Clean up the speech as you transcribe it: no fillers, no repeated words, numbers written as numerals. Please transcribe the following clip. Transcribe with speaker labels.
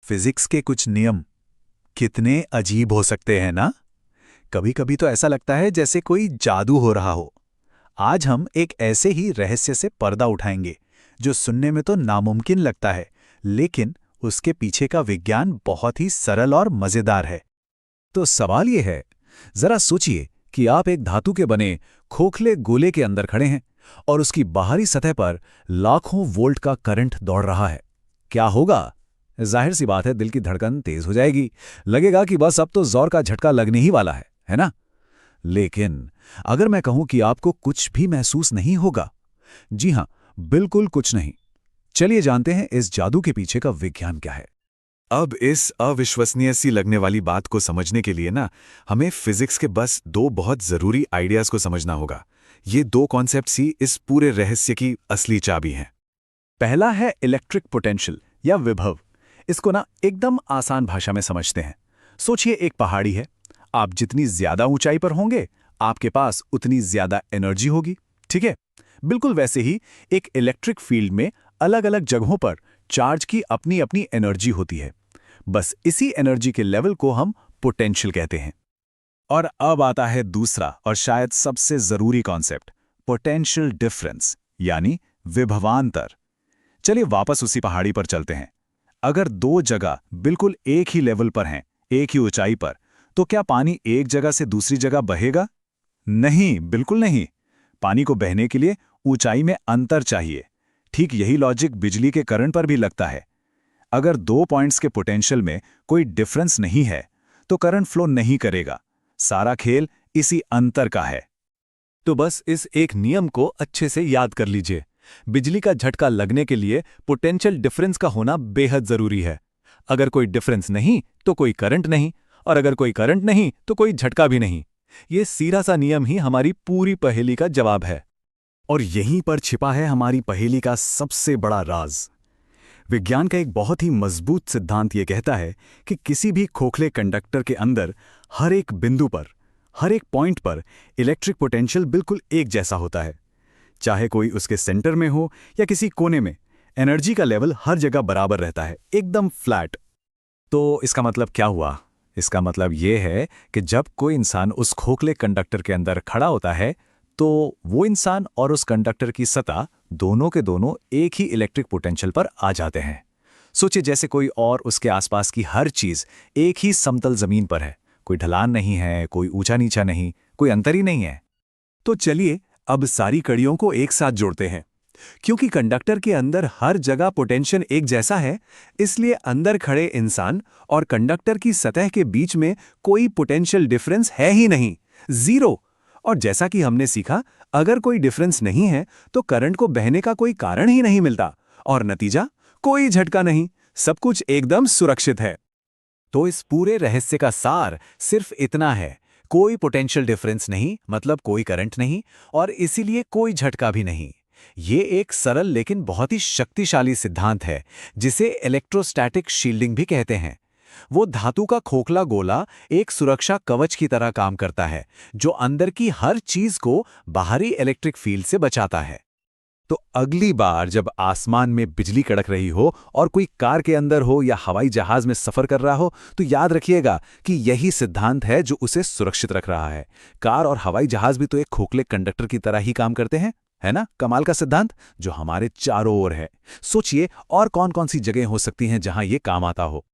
Speaker 1: Physics के कुछ नियम कितने अजीब हो सकते हैं ना। कभी कभी तो ऐसा लगता है जैसे कोई जादू हो रहा हो। आज हम एक ऐसे ही रहस्य से पर्दा उठाएंगे जो सुनने में तो नामुमकिन लगता है, लेकिन उसके पीछे का विज्ञान बहुत ही सरल और मजेदार है।
Speaker 2: तो सवाल ये है, जरा सोचिए कि आप एक धातु के बने खोखले गोले के अंदर खड़े हैं और उसकी बाहरी सतह पर लाखों वोल्ट का करंट दौड़ रहा है। क्या होगा? जाहिर सी बात है, दिल की धड़कन तेज हो जाएगी। लगेगा कि बस अब तो जोर का झटका लगने ही वाला है ना? लेकिन अगर मैं कहूं कि आपको कुछ भी महसूस नहीं होगा, जी हां, बिल्कुल कुछ नहीं। चलिए जानते हैं इस जादू के पीछे का विज्ञान क्या है।
Speaker 3: अब इस अविश्वसनीय सी लगने वाली बात को समझने के लिए ना, हमें फिजिक्स के बस दो बहुत जरूरी आइडियाज को समझना होगा। ये दो कॉन्सेप्ट्स ही इस पूरे रहस्य की असली चाबी हैं।
Speaker 2: पहला है इलेक्ट्रिक पोटेंशियल या विभव। इसको ना एकदम आसान भाषा में समझते हैं। सोचिए एक पहाड़ी है, आप जितनी ज्यादा ऊंचाई पर होंगे आपके पास उतनी ज्यादा एनर्जी होगी, ठीक है? बिल्कुल वैसे ही एक इलेक्ट्रिक फील्ड में अलग अलग जगहों पर चार्ज की अपनी अपनी एनर्जी होती है। बस इसी एनर्जी के लेवल को हम पोटेंशियल कहते हैं। और अब आता है दूसरा और शायद सबसे जरूरी कॉन्सेप्ट, पोटेंशियल डिफरेंस यानी विभवांतर। चलिए वापस उसी पहाड़ी पर चलते हैं। अगर दो जगह बिल्कुल एक ही लेवल पर हैं, एक ही ऊंचाई पर, तो क्या पानी एक जगह से दूसरी जगह बहेगा? नहीं, बिल्कुल नहीं। पानी को बहने के लिए ऊंचाई में अंतर चाहिए। ठीक यही लॉजिक बिजली के करंट पर भी लगता है। अगर दो पॉइंट्स के पोटेंशियल में कोई डिफरेंस नहीं है तो करंट फ्लो नहीं करेगा। सारा खेल इसी अंतर का है। तो बस इस एक नियम को अच्छे से याद कर लीजिए। बिजली का झटका लगने के लिए पोटेंशियल डिफरेंस का होना बेहद जरूरी है। अगर कोई डिफरेंस नहीं तो कोई करंट नहीं, और अगर कोई करंट नहीं तो कोई झटका भी नहीं। ये सीधा सा नियम ही हमारी पूरी पहेली का जवाब है। और यहीं पर छिपा है हमारी पहेली का सबसे बड़ा राज। विज्ञान का एक बहुत ही मजबूत सिद्धांत ये कहता है कि किसी भी खोखले कंडक्टर के अंदर हर एक बिंदु पर, हर एक पॉइंट पर इलेक्ट्रिक पोटेंशियल बिल्कुल एक जैसा होता है। चाहे कोई उसके सेंटर में हो या किसी कोने में, एनर्जी का लेवल हर जगह बराबर रहता है, एकदम फ्लैट। तो इसका मतलब क्या हुआ? इसका मतलब ये है कि जब कोई इंसान उस खोखले कंडक्टर के अंदर खड़ा होता है तो वो इंसान और उस कंडक्टर की सतह दोनों के दोनों एक ही इलेक्ट्रिक पोटेंशियल पर आ जाते हैं। सोचिए जैसे कोई और उसके आसपास की हर चीज एक ही समतल जमीन पर है। कोई ढलान नहीं है, कोई ऊंचा नीचा नहीं, कोई अंतर ही नहीं है। तो चलिए अब सारी कड़ियों को एक साथ जोड़ते हैं। क्योंकि कंडक्टर के अंदर हर जगह पोटेंशियल एक जैसा है, इसलिए अंदर खड़े इंसान और कंडक्टर की सतह के बीच में कोई पोटेंशियल डिफरेंस है ही नहीं, जीरो। और जैसा कि हमने सीखा, अगर कोई डिफरेंस नहीं है तो करंट को बहने का कोई कारण ही नहीं मिलता, और नतीजा कोई झटका नहीं, सब कुछ एकदम सुरक्षित है। तो इस पूरे रहस्य का सार सिर्फ इतना है, कोई पोटेंशियल डिफरेंस नहीं मतलब कोई करंट नहीं, और इसीलिए कोई झटका भी नहीं। ये एक सरल लेकिन बहुत ही शक्तिशाली सिद्धांत है जिसे इलेक्ट्रोस्टैटिक शील्डिंग भी कहते हैं। वो धातु का खोखला गोला एक सुरक्षा कवच की तरह काम करता है जो अंदर की हर चीज को बाहरी इलेक्ट्रिक फील्ड से बचाता है। तो अगली बार जब आसमान में बिजली कड़क रही हो और कोई कार के अंदर हो या हवाई जहाज में सफर कर रहा हो, तो याद रखिएगा कि यही सिद्धांत है जो उसे सुरक्षित रख रहा है। कार और हवाई जहाज भी तो एक खोखले कंडक्टर की तरह ही काम करते हैं, है ना? कमाल का सिद्धांत जो हमारे चारों ओर है। सोचिए और कौन कौन सी जगह हो सकती हैं जहां ये काम आता हो।